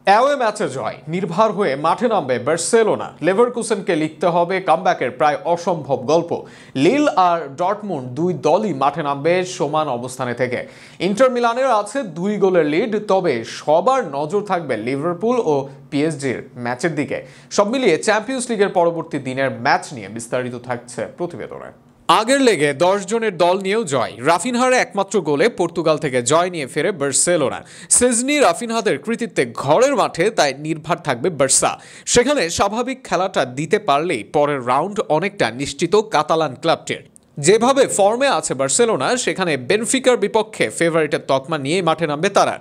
Away ম্যাচে জয় নির্ভর হয়ে মাঠে নামবে বার্সেলোনা। লেভারকুসেনকে লিখতে হবে কামব্যাকের প্রায় অসম্ভব গল্প। লিল আর ডর্টমুন্ড দুই দলই মাঠে নামবে সমান অবস্থানে থেকে। ইন্টার মিলানের আছে 2 গোলের লিড, তবে সবার নজর থাকবে লিভারপুল ও পিএসজির ম্যাচের দিকে। সব মিলিয়ে চ্যাম্পিয়ন্স লিগের পরবর্তী দিনের ম্যাচ নিয়ে বিস্তারিত থাকছে প্রতিবেদনে। আগের লেগে 10 জনের দল নিয়েও জয়। রাফিনহার একমাত্র গোলে পর্তুগাল থেকে জয় নিয়ে ফেরে বার্সেলোনা। সেজনি রাফিনহাদের কৃতিত্বে ঘরের মাঠে তাই নির্ভর থাকবে বার্সা। সেখানে স্বাভাবিক খেলাটা দিতে পারলেই পরের রাউন্ড অনেকটা নিশ্চিত কাতালান ক্লাবটির। যেভাবে ফর্মে আছে বার্সেলোনা, সেখানে বেনফিকার বিপক্ষে ফেভারিটের তকমা নিয়ে মাঠে নামবে তারা।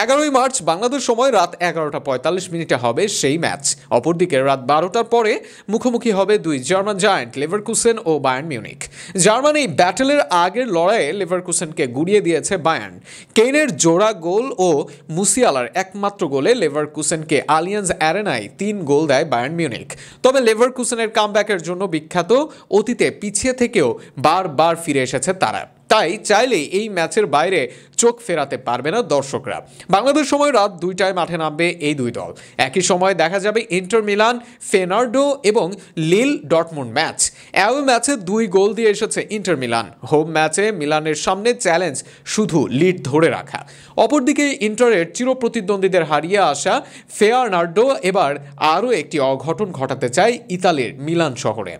11ই মার্চ বাংলাদেশ সময় রাত 11:45 হবে সেই ম্যাচ। অপরদিকে রাত 12টার পরে মুখোমুখি হবে দুই জার্মান জায়ান্ট লেভারকুসেন ও বায়ার্ন মিউনিখ। জার্মান এই ব্যাটেলের আগের লড়াইয়ে লেভারকুসেনকে গুড়িয়ে দিয়েছে বায়ার্ন। কেইনের জোড়া গোল ও মুসিয়ালার একমাত্র গোলে লেভারকুসেনকে আলিয়ান্স অ্যারেনায় 3 গোল দেয় বায়ার্ন মিউনিখ। তবে লেভারকুসেনের কামব্যাকের জন্য বিখ্যাত, অতীতে পিছিয়ে থেকেও বারবার ফিরে এসেছে তারা। তাই চাইলেই এই ম্যাচের বাইরে চোখ ফেরাতে পারবে না দর্শকরা। বাংলাদেশ সময় রাত 2টায় মাঠে নামবে এই দুই দল। একই সময় দেখা যাবে ইন্টার মিলান ফেনার্ডো এবং লিল ডর্টমুন্ড ম্যাচ। অ্যাওয়ে ম্যাচে 2 গোল দিয়ে এসেছে ইন্টার মিলান। হোম ম্যাচে মিলানের সামনে চ্যালেঞ্জ শুধু লিড ধরে রাখা। অপরদিকে ইন্টারের চিরপ্রতিদ্বন্দ্বীদের হারিয়ে আসা ফেয়ারনার্ডো এবার আরও একটি অঘটন ঘটাতে চায় ইতালির মিলান শহরে।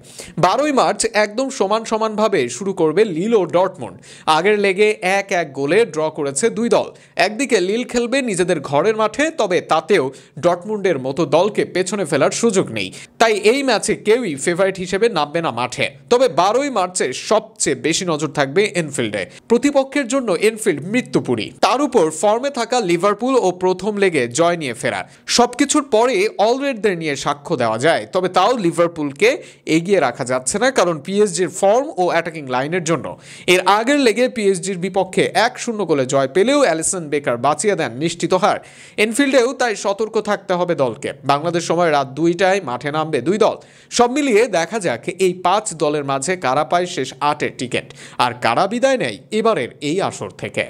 12ই মার্চ একদম সমানভাবে শুরু করবে লিল ও ডর্টমুন্ড। আগের লেগে 1-1 গোলে ড্র করেছে দুই দল। একদিকে লিল খেলবে নিজেদের ঘরের মাঠে, তবে তাতেও ডর্টমুন্ডের মতো দলকে পেছনে ফেলার সুযোগ নেই। তাই এই ম্যাচে কেউই ফেভারিট হিসেবে নামবে না মাঠে। তবে 12ই মার্চে সবচেয়ে বেশি নজর থাকবে এনফিল্ডে। প্রতিপক্ষের জন্য এনফিল্ড মৃত্যুপুরী। তার উপর ফর্মে থাকা লিভারপুল ও প্রথম লেগে জয় নিয়ে ফেরা। সবকিছুর পরে অলরেডদের নিয়ে সাক্ষ্য দেওয়া যায়, তবে তাও লিভারপুলকে এগিয়ে রাখা যাচ্ছে না, কারণ পিএসজির ফর্ম ও অ্যাটাকিং লাইনের জন্য। এর আগের লেগে পিএসজির বিপক্ষে 1-0 গোলে জয় পেলেও অ্যালিসন বেকার বাঁচিয়ে দেন নিশ্চিত হার। এনফিল্ডেও তাই সতর্ক থাকতে হবে দলকে। বাংলাদেশ সময় রাত 2টায় মাঠে নামবে দুই দল। সব মিলিয়ে দেখা যাক এই 5 দলের মাঝে কারা পায় শেষ 8-এর টিকিট, আর কারা বিদায় নেয় এবারের এই আসর থেকে।